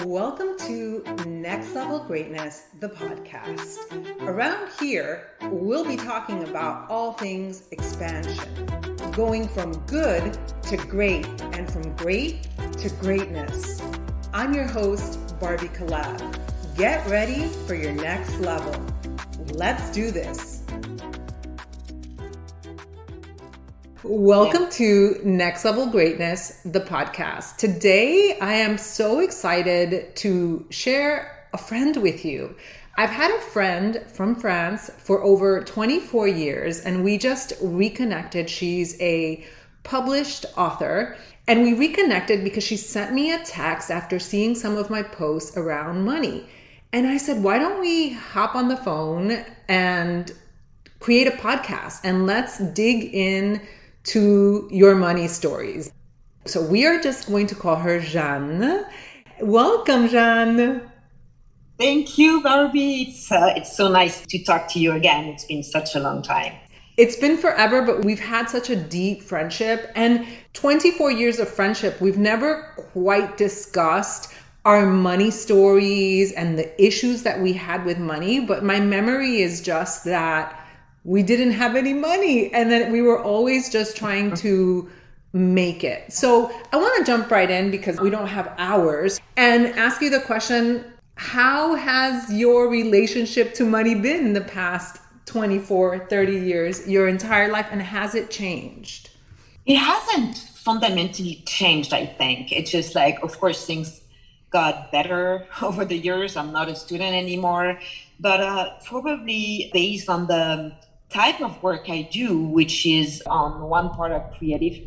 Welcome to Next Level Greatness, the podcast. Around here, we'll be talking about all things expansion, going from good to great and from great to greatness. I'm your host, Barbie Collab. Get ready for your next level. Let's do this. Welcome to Next Level Greatness, the podcast. Today, I am so excited to share a friend with you. I've had a friend from France for over 24 years, and we just reconnected. She's a published author, and we reconnected because she sent me a text after seeing some of my posts around money. And I said, why don't we hop on the phone and create a podcast, and let's dig in to your money stories. So we are just going to call her Jeanne. Welcome, Jeanne. Thank you, Barbie. It's so nice to talk to you again. It's been such a long time. It's been forever, but we've had such a deep friendship, and 24 years of friendship. We've never quite discussed our money stories and the issues that we had with money, but my memory is just that we didn't have any money, and then we were always just trying to make it. So I want to jump right in because we don't have hours and ask you the question, how has your relationship to money been the past 24, 30 years, your entire life, and has it changed? It hasn't fundamentally changed, I think. It's just like, of course, things got better over the years. I'm not a student anymore, but probably based on the type of work I do, which is on one part a creative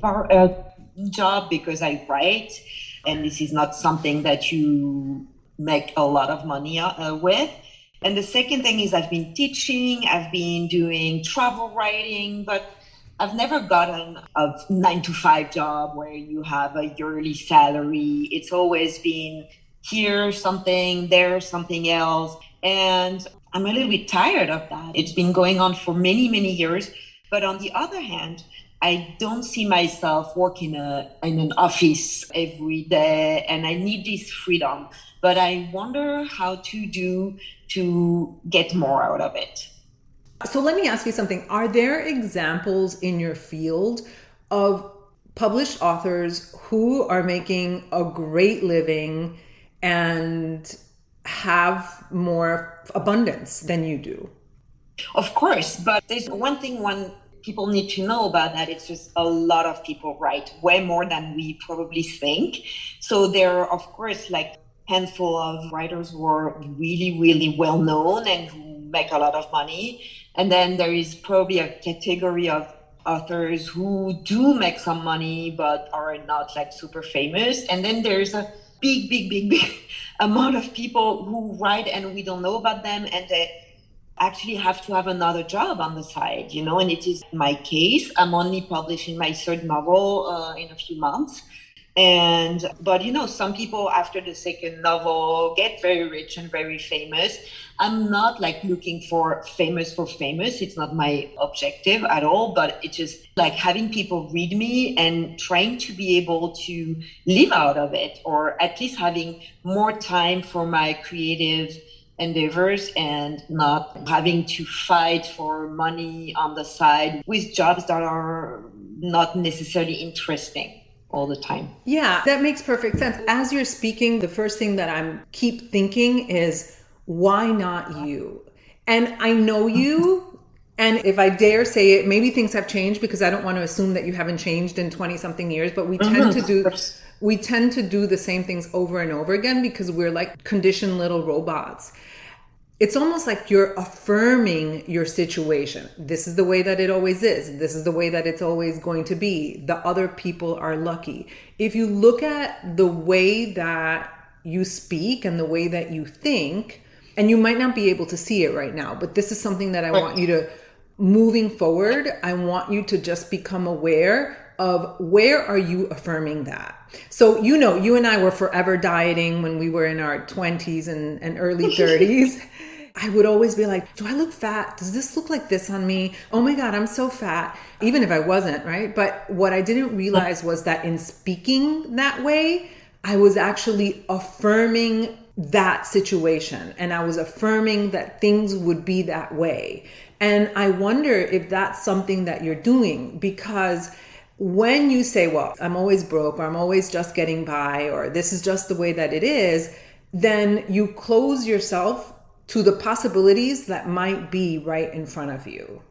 job because I write, and this is not something that you make a lot of money with. And the second thing is I've been teaching, I've been doing travel writing, but I've never gotten a 9-to-5 job where you have a yearly salary. It's always been here something, there something else. And I'm a little bit tired of that. It's been going on for many, many years. But on the other hand, I don't see myself working in an office every day, and I need this freedom. But I wonder how to get more out of it. So let me ask you something. Are there examples in your field of published authors who are making a great living and have more abundance than you do? Of course, but there's one thing people need to know about that. It's just a lot of people write way more than we probably think. So there are, of course, like handful of writers who are really, really well known and who make a lot of money. And then there is probably a category of authors who do make some money but are not like super famous. And then there's a big amount of people who write and we don't know about them, and they actually have to have another job on the side, and it is my case. I'm only publishing my third novel in a few months. But some people after the second novel get very rich and very famous. I'm not like looking for famous. It's not my objective at all, but it's just like having people read me and trying to be able to live out of it, or at least having more time for my creative endeavors and not having to fight for money on the side with jobs that are not necessarily interesting all the time. Yeah, that makes perfect sense. As you're speaking, the first thing that I'm keep thinking is, why not you? And I know you, and if I dare say it, maybe things have changed because I don't want to assume that you haven't changed in 20 something years, but we tend to do the same things over and over again because we're like conditioned little robots. It's almost like you're affirming your situation. This is the way that it always is. This is the way that it's always going to be. The other people are lucky. If you look at the way that you speak and the way that you think, and you might not be able to see it right now, but this is something that I want you to, moving forward, I want you to just become aware of where are you affirming that. So, you and I were forever dieting when we were in our 20s and early 30s. I would always be like, do I look fat? Does this look like this on me? Oh my God, I'm so fat. Even if I wasn't, right? But what I didn't realize was that in speaking that way, I was actually affirming that situation, and I was affirming that things would be that way. And I wonder if that's something that you're doing, because when you say, well, I'm always broke, or I'm always just getting by, or this is just the way that it is, then you close yourself to the possibilities that might be right in front of you.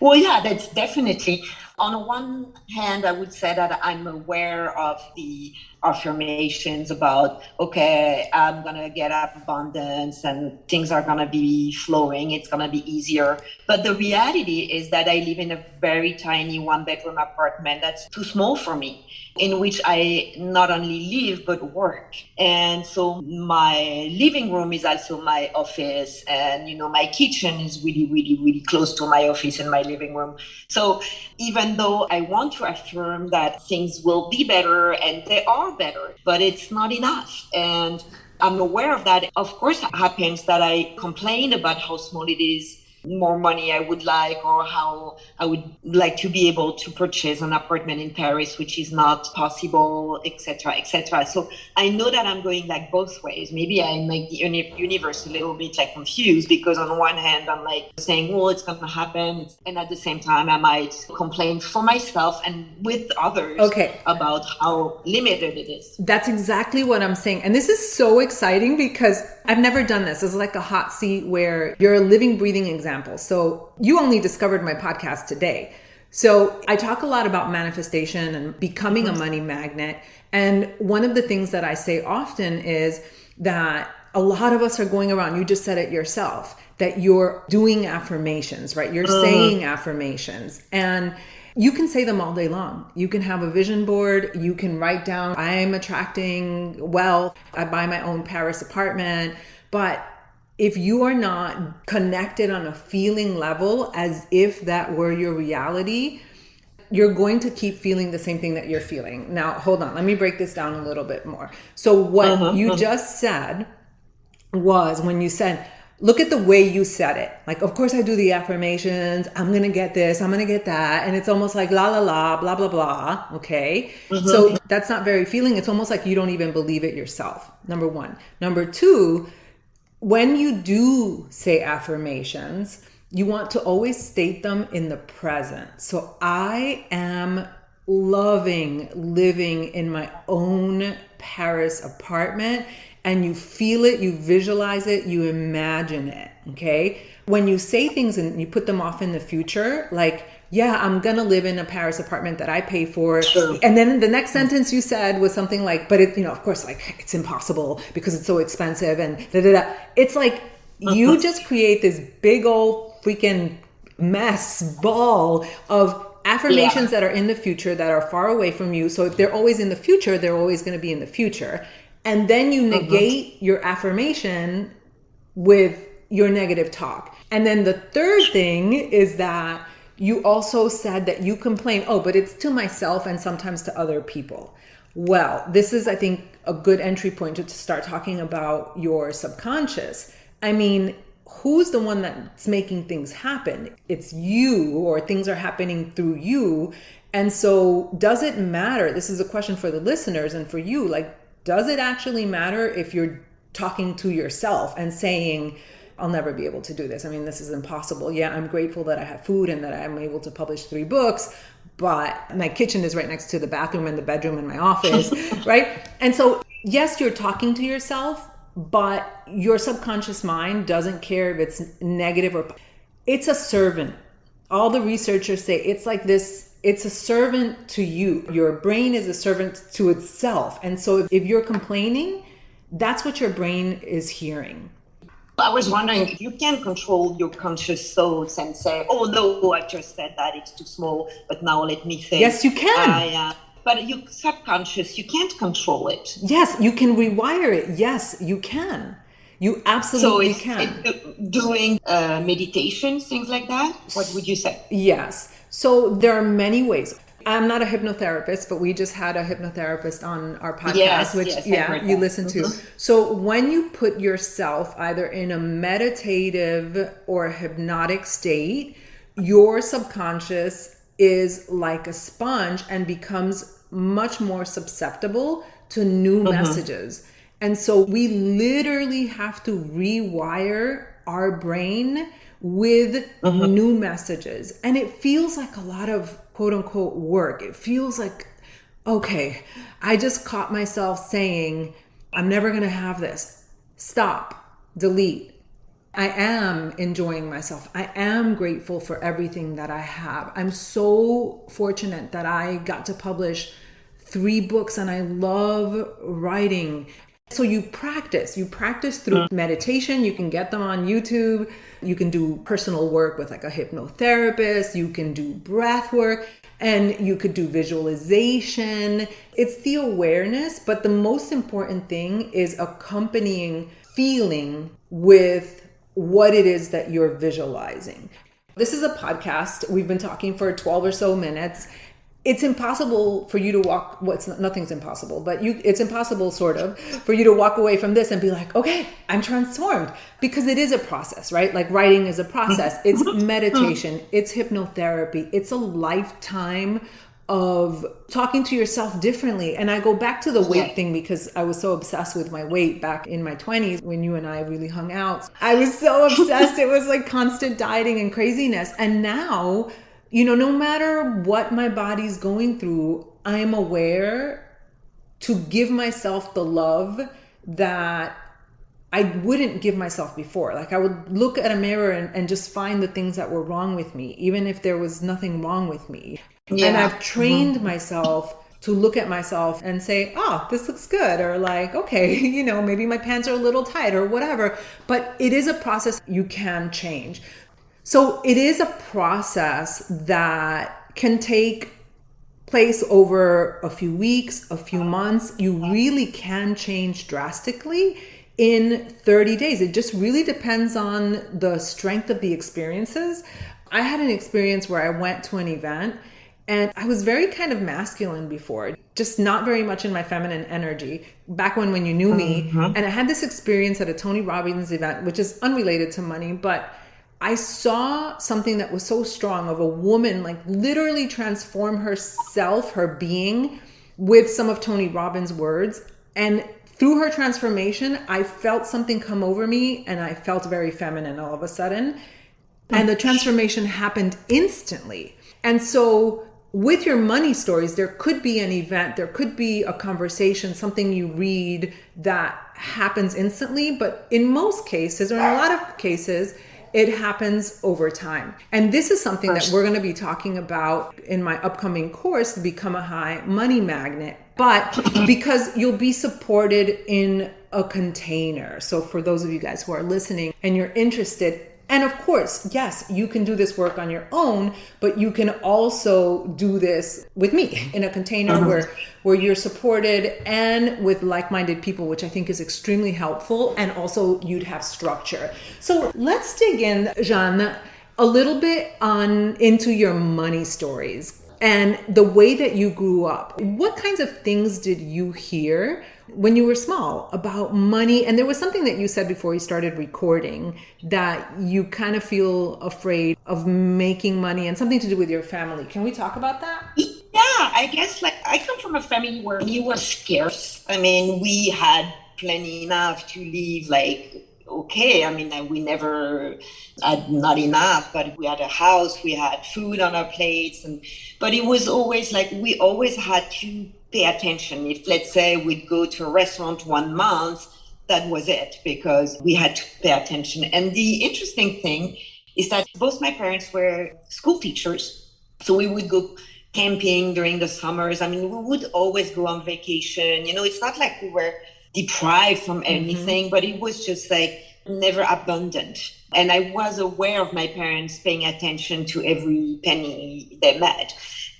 Well, yeah, that's definitely. On one hand, I would say that I'm aware of the affirmations about, okay, I'm going to get abundance and things are going to be flowing. It's going to be easier. But the reality is that I live in a very tiny 1-bedroom apartment that's too small for me, in which I not only live but work. And so my living room is also my office, and my kitchen is really, really, really close to my office and my living room. So even though I want to affirm that things will be better, and they are better, but it's not enough. And I'm aware of that. Of course, it happens that I complain about how small it is, more money I would like, or how I would like to be able to purchase an apartment in Paris, which is not possible, etc., etc. So I know that I'm going like both ways. Maybe I make the universe a little bit like confused, because on one hand I'm like saying, well, it's going to happen, and at the same time I might complain for myself and with others about how limited it is. That's exactly what I'm saying. And this is so exciting because I've never done this. It's like a hot seat where you're a living, breathing example. So you only discovered my podcast today. So I talk a lot about manifestation and becoming a money magnet. And one of the things that I say often is that a lot of us are going around, you just said it yourself, that you're doing affirmations, right? You're saying affirmations, and you can say them all day long. You can have a vision board. You can write down, I'm attracting wealth. I buy my own Paris apartment. But if you are not connected on a feeling level as if that were your reality, you're going to keep feeling the same thing that you're feeling. Now, hold on. Let me break this down a little bit more. So what you just said was, when you said, look at the way you said it. Like, of course I do the affirmations. I'm going to get this. I'm going to get that. And it's almost like la, la, la, blah, blah, blah. Okay. So that's not very feeling. It's almost like you don't even believe it yourself. Number one. Number two, when you do say affirmations, you want to always state them in the present. So I am loving living in my own Paris apartment. And you feel it, you visualize it, you imagine it, okay? When you say things and you put them off in the future, like, yeah, I'm gonna live in a Paris apartment that I pay for. Sure. And then the next sentence you said was something like, but it, of course, like, it's impossible because it's so expensive and da da da. It's like, you just create this big old freaking mess ball of affirmations that are in the future, that are far away from you. So if they're always in the future, they're always gonna be in the future. And then you negate your affirmation with your negative talk. And then the third thing is that you also said that you complain, but it's to myself and sometimes to other people. Well, this is, I think, a good entry point to start talking about your subconscious. I mean, who's the one that's making things happen? It's you, or things are happening through you. And so does it matter? This is a question for the listeners and for you, like, does it actually matter if you're talking to yourself and saying, I'll never be able to do this. I mean, this is impossible. Yeah, I'm grateful that I have food and that I'm able to publish 3 books, but my kitchen is right next to the bathroom and the bedroom in my office, right? And so, yes, you're talking to yourself, but your subconscious mind doesn't care if it's negative or... It's a servant. All the researchers say it's like this. It's a servant to you. Your brain is a servant to itself. And so if you're complaining, that's what your brain is hearing. I was wondering if you can control your conscious thoughts and say, oh, no, I just said that it's too small, but now let me think. Yes, you can. But your subconscious, you can't control it. Yes, you can rewire it. Yes, you can. You absolutely can. Doing meditation, things like that? What would you say? Yes. So there are many ways. I'm not a hypnotherapist, but we just had a hypnotherapist on our podcast, which you listen to. So when you put yourself either in a meditative or hypnotic state, your subconscious is like a sponge and becomes much more susceptible to new messages. And so we literally have to rewire our brain with new messages. And it feels like a lot of quote unquote work. It feels like, okay, I just caught myself saying, I'm never going to have this. Stop, delete. I am enjoying myself. I am grateful for everything that I have. I'm so fortunate that I got to publish 3 books and I love writing. So you practice through meditation. You can get them on YouTube. You can do personal work with like a hypnotherapist. You can do breath work and you could do visualization. It's the awareness, but the most important thing is accompanying feeling with what it is that you're visualizing. This is a podcast. We've been talking for 12 or so minutes. It's impossible for you to walk, nothing's impossible, but it's impossible sort of for you to walk away from this and be like, okay, I'm transformed, because it is a process, right? Like writing is a process. It's meditation, it's hypnotherapy, it's a lifetime of talking to yourself differently. And I go back to the weight thing because I was so obsessed with my weight back in my 20s when you and I really hung out. I was so obsessed. It was like constant dieting and craziness. And now, no matter what my body's going through, I'm aware to give myself the love that I wouldn't give myself before. Like I would look at a mirror and just find the things that were wrong with me, even if there was nothing wrong with me. Yeah. And I've trained myself to look at myself and say, oh, this looks good. Or like, okay, maybe my pants are a little tight or whatever. But it is a process you can change. So it is a process that can take place over a few weeks, a few months. You really can change drastically in 30 days. It just really depends on the strength of the experiences. I had an experience where I went to an event and I was very kind of masculine before, just not very much in my feminine energy back when you knew me. And I had this experience at a Tony Robbins event, which is unrelated to money, but I saw something that was so strong of a woman, like literally transform herself, her being, with some of Tony Robbins' words. And through her transformation, I felt something come over me and I felt very feminine all of a sudden. And the transformation happened instantly. And so with your money stories, there could be an event, there could be a conversation, something you read that happens instantly. But in most cases, or in a lot of cases, it happens over time. And this is something that we're going to be talking about in my upcoming course, Become a High Money Magnet. But because you'll be supported in a container. So for those of you guys who are listening and you're interested, and of course, yes, you can do this work on your own, but you can also do this with me in a container where you're supported and with like-minded people, which I think is extremely helpful. And also you'd have structure. So let's dig in, Jeanne, a little bit into your money stories and the way that you grew up. What kinds of things did you hear when you were small about money? And there was something that you said before you started recording that you kind of feel afraid of making money and something to do with your family. Can we talk about that? Yeah, I guess I come from a family where money was scarce. I mean, we had plenty enough to live okay. I mean, we never had not enough, but we had a house, we had food on our plates. But it was always we always had to pay attention. If, let's say, we'd go to a restaurant 1 month, that was it, because we had to pay attention. And the interesting thing is that both my parents were school teachers. So we would go camping during the summers. I mean, we would always go on vacation. It's not like we were deprived from anything, but it was just never abundant. And I was aware of my parents paying attention to every penny they made.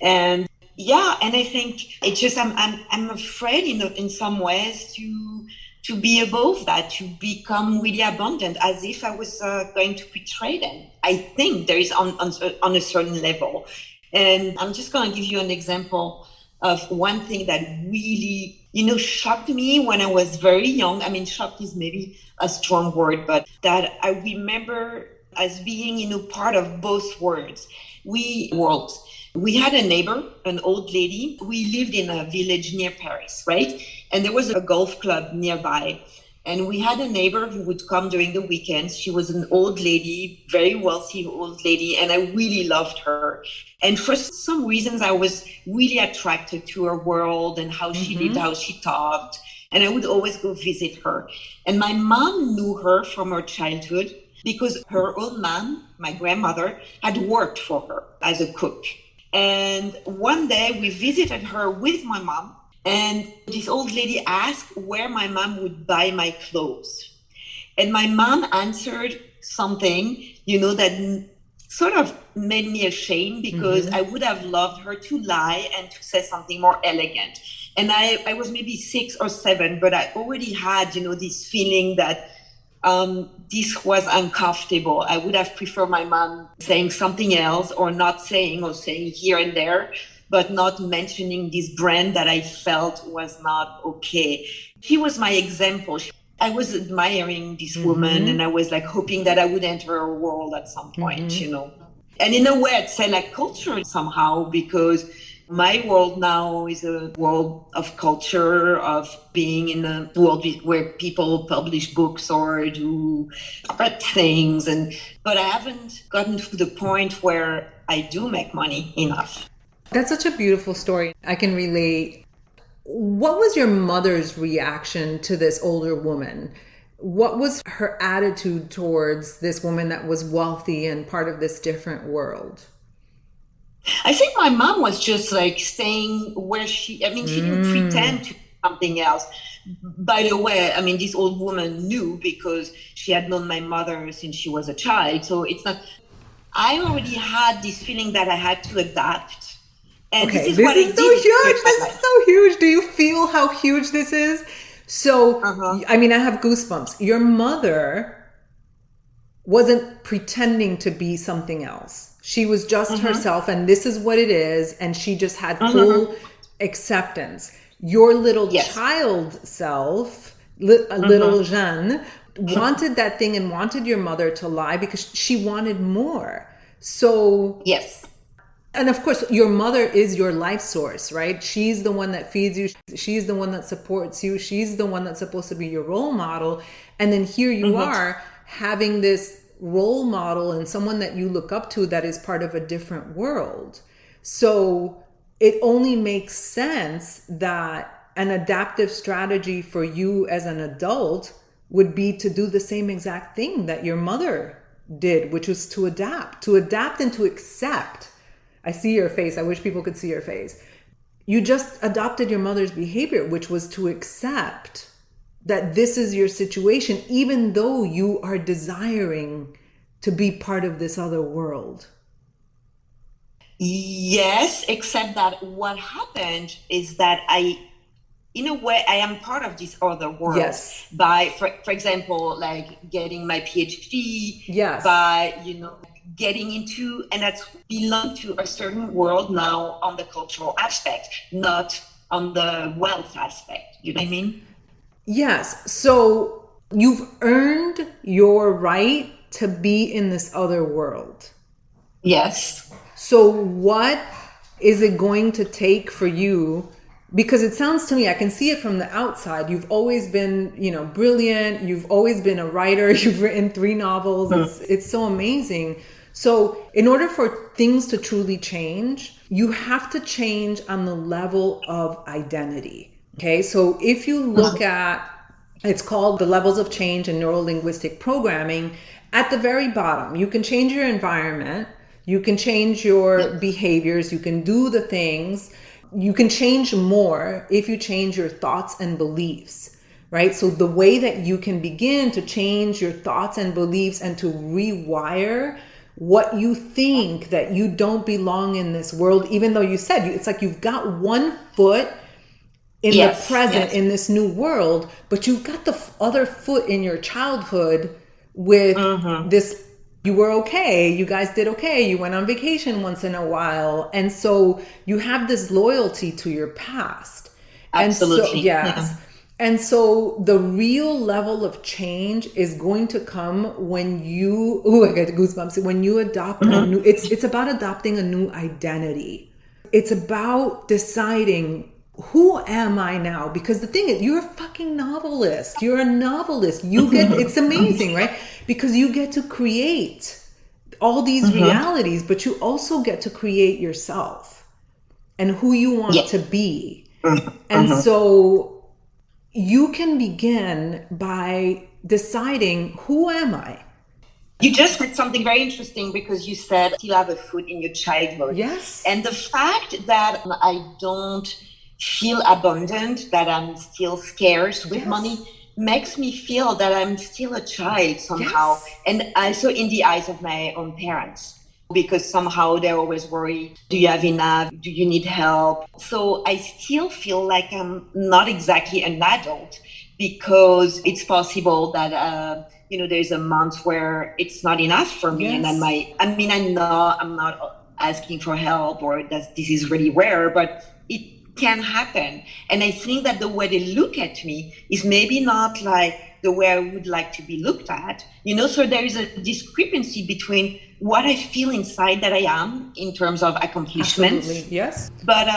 And I think it's just I'm afraid in some ways to be above that, to become really abundant, as if I was going to betray them. I think there is on a certain level. And I'm just going to give you an example of one thing that really, shocked me when I was very young. I mean, shocked is maybe a strong word, but that I remember as being, part of both worlds. We had a neighbor, an old lady. We lived in a village near Paris, right? And there was a golf club nearby. And we had a neighbor who would come during the weekends. She was an old lady, very wealthy old lady, and I really loved her. And for some reasons, I was really attracted to her world and how she lived, how she talked. And I would always go visit her. And my mom knew her from her childhood because her old mom, my grandmother, had worked for her as a cook. And one day we visited her with my mom. And this old lady asked where my mom would buy my clothes. And my mom answered something, that sort of made me ashamed because I would have loved her to lie and to say something more elegant. And I was maybe 6 or 7, but I already had, this feeling that this was uncomfortable. I would have preferred my mom saying something else or not saying or saying here and there, but not mentioning this brand that I felt was not okay. She was my example. I was admiring this woman and I was like hoping that I would enter her world at some point, And in a way, I'd say like culture somehow, because my world now is a world of culture, of being in a world where people publish books or do art things. But I haven't gotten to the point where I do make money enough. That's such a beautiful story. I can relate. What was your mother's reaction to this older woman? What was her attitude towards this woman that was wealthy and part of this different world? I think my mom was just like staying where she didn't pretend to do something else. By the way, this old woman knew because she had known my mother since she was a child. So it's not, I already had this feeling that I had to adapt. And okay, this is so huge. This is so huge. Do you feel how huge this is? So, I have goosebumps. Your mother wasn't pretending to be something else. She was just herself, and this is what it is. And she just had full acceptance. Your little child self, little Jeanne, wanted that thing and wanted your mother to lie because she wanted more. So, yes. And of course, your mother is your life source, right? She's the one that feeds you. She's the one that supports you. She's the one that's supposed to be your role model. And then here you are having this role model and someone that you look up to that is part of a different world. So it only makes sense that an adaptive strategy for you as an adult would be to do the same exact thing that your mother did, which was to adapt and to accept. I see your face. I wish people could see your face. You just adopted your mother's behavior, which was to accept that this is your situation, even though you are desiring to be part of this other world. Yes, except that what happened is that in a way, I am part of this other world. Yes. By, for example, like getting my PhD. Yes. By, getting into, and that's belong to a certain world now on the cultural aspect, not on the wealth aspect. You know what I mean? Yes. So you've earned your right to be in this other world. Yes. So what is it going to take for you? Because it sounds to me, I can see it from the outside. You've always been, brilliant. You've always been a writer. You've written 3 novels. It's so amazing. So in order for things to truly change, you have to change on the level of identity. Okay. So if you look at, it's called the levels of change in neuro-linguistic programming. At the very bottom, you can change your environment. You can change your behaviors. You can do the things. You can change more if you change your thoughts and beliefs, right? So the way that you can begin to change your thoughts and beliefs and to rewire what you think that you don't belong in this world, even though you said, it's like you've got one foot in the present, in this new world, but you've got the other foot in your childhood with this. You were okay. You guys did okay. You went on vacation once in a while. And so you have this loyalty to your past. Absolutely. And so, yes. And so the real level of change is going to come when you, I got goosebumps, when you adopt a new, it's about adopting a new identity. It's about deciding who am I now? Because the thing is, you're a fucking novelist. You're a novelist. You get, it's amazing, right? Because you get to create all these realities, but you also get to create yourself and who you want to be. And so you can begin by deciding, who am I? You just said something very interesting, because you said still have a foot in your childhood. Yes. And the fact that I don't feel abundant, that I'm still scarce with money, makes me feel that I'm still a child somehow. And also in the eyes of my own parents, because somehow they're always worried. Do you have enough? Do you need help? So I still feel like I'm not exactly an adult, because it's possible that, there's a month where it's not enough for me. And I know I'm not asking for help, or that this is really rare, but it can happen. And I think that the way they look at me is maybe not like the way I would like to be looked at, so there is a discrepancy between what I feel inside that I am in terms of accomplishments. Absolutely. Yes. But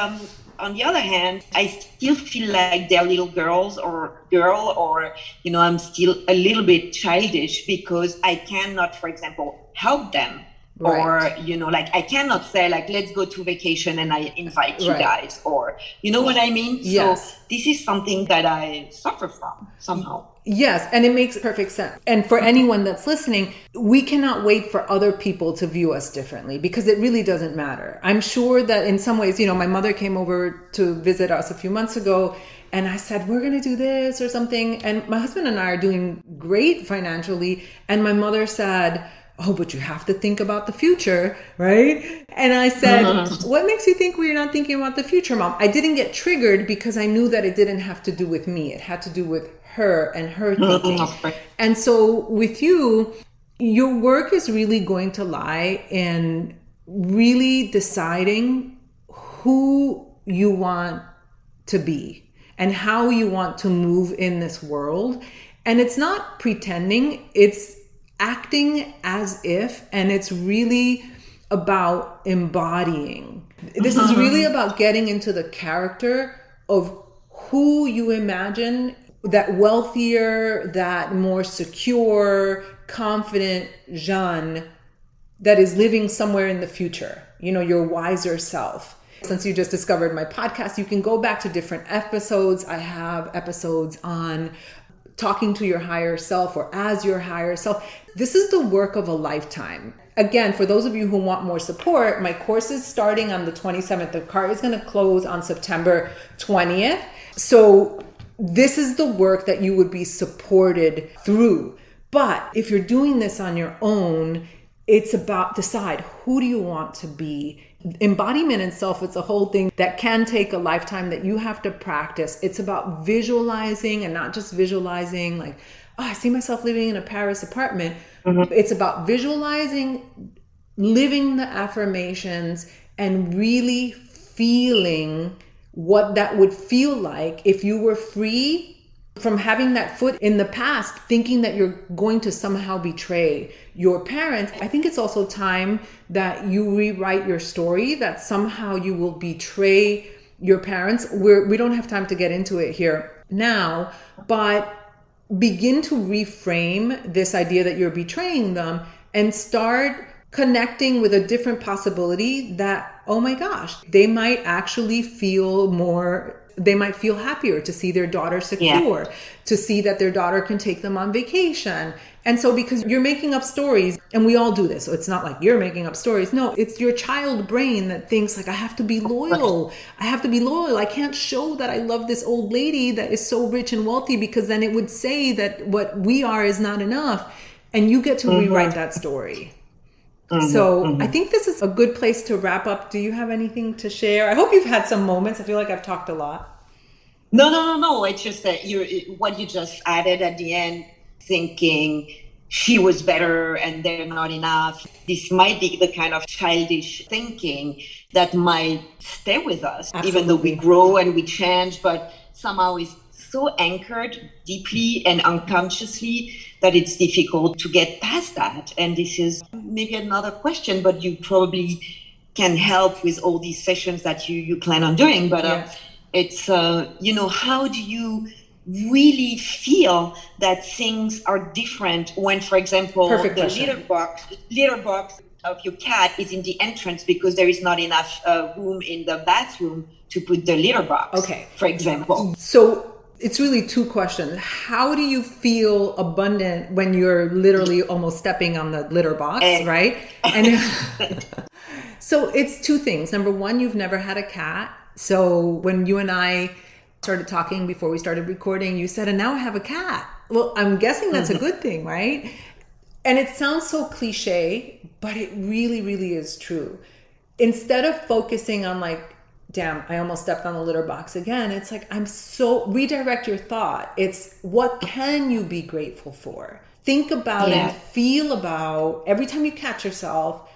on the other hand, I still feel like they're little girls or I'm still a little bit childish, because I cannot, for example, help them. Right. Or, I cannot say, let's go to vacation and I invite you guys, or, what I mean? Yes. So this is something that I suffer from somehow. Yes, and it makes perfect sense. And for anyone that's listening, we cannot wait for other people to view us differently, because it really doesn't matter. I'm sure that in some ways, my mother came over to visit us a few months ago, and I said, we're going to do this or something. And my husband and I are doing great financially. And my mother said, oh, but you have to think about the future, right? And I said, what makes you think we're not thinking about the future, Mom? I didn't get triggered, because I knew that it didn't have to do with me. It had to do with her and her thinking. And so with you, your work is really going to lie in really deciding who you want to be and how you want to move in this world. And it's not pretending, it's acting as if, and it's really about embodying. This is really about getting into the character of who you imagine, that wealthier, that more secure, confident Jeanne that is living somewhere in the future, your wiser self. Since you just discovered my podcast, you can go back to different episodes. I have episodes on talking to your higher self, or as your higher self. This is the work of a lifetime. Again, for those of you who want more support, my course is starting on the 27th. The cart is going to close on September 20th. So this is the work that you would be supported through. But if you're doing this on your own, it's about decide, who do you want to be? Embodiment itself, it's a whole thing that can take a lifetime, that you have to practice. It's about visualizing, and not just visualizing like, oh, I see myself living in a Paris apartment. It's about visualizing, living the affirmations, and really feeling what that would feel like if you were free from having that foot in the past, thinking that you're going to somehow betray your parents. I think it's also time that you rewrite your story, that somehow you will betray your parents. We don't have time to get into it here now, but begin to reframe this idea that you're betraying them, and start connecting with a different possibility that, oh my gosh, they might actually feel more, they might feel happier to see their daughter secure, to see that their daughter can take them on vacation. And so because you're making up stories, and we all do this, so it's not like you're making up stories. No, it's your child brain that thinks like, I have to be loyal. I have to be loyal. I can't show that I love this old lady that is so rich and wealthy, because then it would say that what we are is not enough. And you get to rewrite that story. So I think this is a good place to wrap up. Do you have anything to share? I hope you've had some moments. I feel like I've talked a lot. No. It's just that what you just added at the end, thinking she was better and they're not enough. This might be the kind of childish thinking that might stay with us. Absolutely. Even though we grow and we change, but somehow it's so anchored deeply and unconsciously that it's difficult to get past that. And this is maybe another question, but you probably can help with all these sessions that you plan on doing. But It's, how do you really feel that things are different when, for example, Perfect the question. litter box of your cat is in the entrance because there is not enough room in the bathroom to put the litter box, Okay. for example. So it's really two questions. How do you feel abundant when you're literally almost stepping on the litter box, right? And so it's two things. Number one, you've never had a cat. So when you and I started talking before we started recording, you said, and now I have a cat. Well, I'm guessing that's a good thing, right? And it sounds so cliche, but it really, really is true. Instead of focusing on like, damn, I almost stepped on the litter box again, it's like, redirect your thought. It's what can you be grateful for? Think about and feel about every time you catch yourself.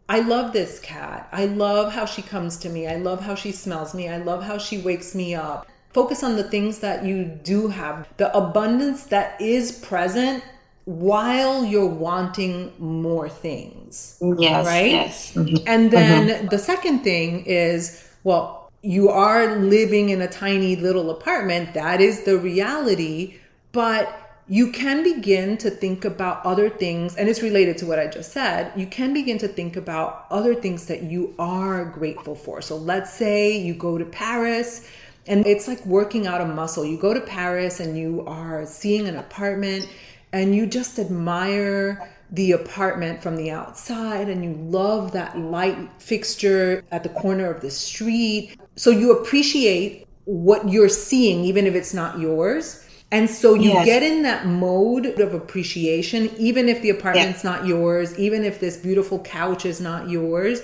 I love this cat. I love how she comes to me. I love how she smells me. I love how she wakes me up. Focus on the things that you do have, the abundance that is present while you're wanting more things. Yes, right? yes. Mm-hmm. And then the second thing is, well, you are living in a tiny little apartment. That is the reality. But you can begin to think about other things, and it's related to what I just said. You can begin to think about other things that you are grateful for. So let's say you go to Paris, and it's like working out a muscle. You go to Paris and you are seeing an apartment and you just admire the apartment from the outside and you love that light fixture at the corner of the street. So you appreciate what you're seeing, even if it's not yours. And so you get in that mode of appreciation, even if the apartment's not yours, even if this beautiful couch is not yours.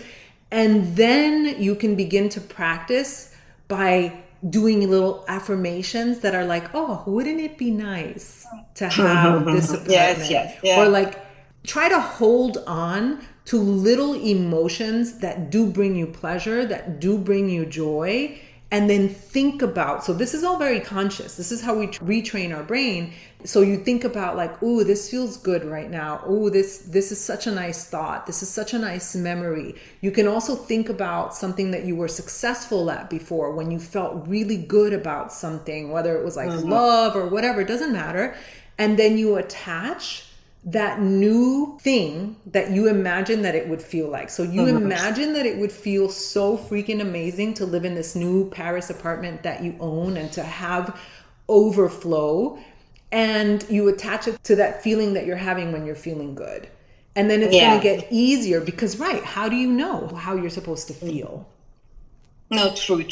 And then you can begin to practice by doing little affirmations that are like, oh, wouldn't it be nice to have this apartment? Or like, try to hold on to little emotions that do bring you pleasure, that do bring you joy. And then think about, so this is all very conscious. This is how we retrain our brain. So you think about like, ooh, this feels good right now. Ooh, this is such a nice thought. This is such a nice memory. You can also think about something that you were successful at before, when you felt really good about something, whether it was like love or whatever, it doesn't matter. And then you attach that new thing that you imagine that it would feel like. So you imagine that it would feel so freaking amazing to live in this new Paris apartment that you own and to have overflow. And you attach it to that feeling that you're having when you're feeling good. And then it's going to get easier because, right, how do you know how you're supposed to feel? No, true.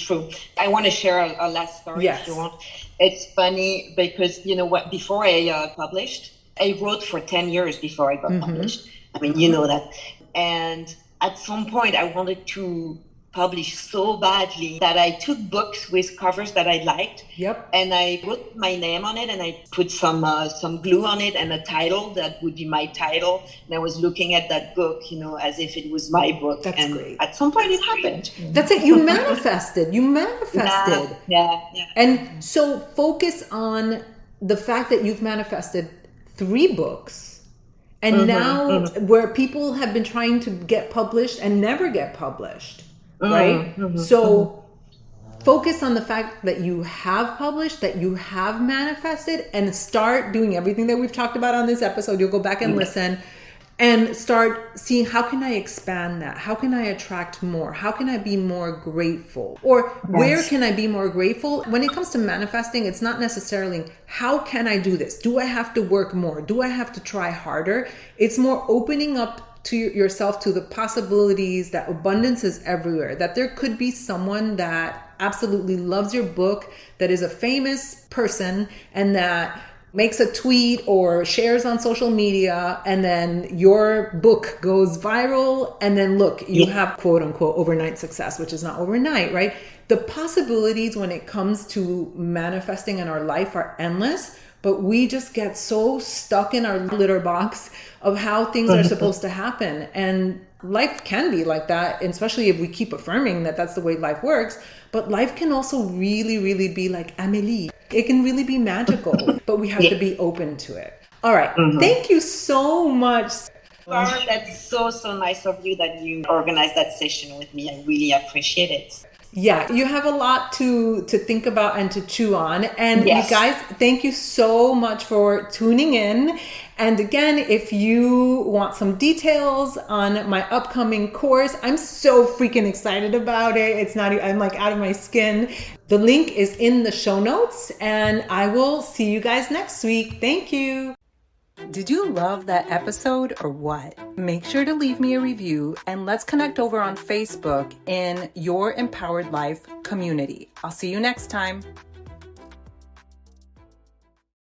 I want to share a last story if you want. It's funny because, you know what, before I published, I wrote for 10 years before I got published. I mean, you know that. And at some point, I wanted to publish so badly that I took books with covers that I liked. And I wrote my name on it and I put some glue on it and a title that would be my title. And I was looking at that book, you know, as if it was my book. That's and great. At some point, it happened. That's it. You manifested. Yeah. And so focus on the fact that you've manifested 3 books, and now where people have been trying to get published and never get published, right? So focus on the fact that you have published, that you have manifested, and start doing everything that we've talked about on this episode. You'll go back and listen and start seeing, how can I expand that? How can I attract more? How can I be more grateful? Or where can I be more grateful? When it comes to manifesting, it's not necessarily, how can I do this? Do I have to work more? Do I have to try harder? It's more opening up to yourself to the possibilities that abundance is everywhere, that there could be someone that absolutely loves your book, that is a famous person, and that makes a tweet or shares on social media, and then your book goes viral, and then look, you have quote unquote overnight success, which is not overnight, right? The possibilities when it comes to manifesting in our life are endless, but we just get so stuck in our litter box of how things are supposed to happen. And life can be like that, especially if we keep affirming that that's the way life works. But life can also really, really be like Amélie. It can really be magical, but we have to be open to it. All right. Thank you so much. That's so nice of you that you organized that session with me. I really appreciate it. Yeah, you have a lot to think about and to chew on. And you Yes. guys, thank you so much for tuning in. And again, if you want some details on my upcoming course, I'm so freaking excited about it. It's not, I'm like out of my skin. The link is in the show notes, and I will see you guys next week. Thank you. Did you love that episode or what? Make sure to leave me a review and let's connect over on Facebook in Your Empowered Life community. I'll see you next time.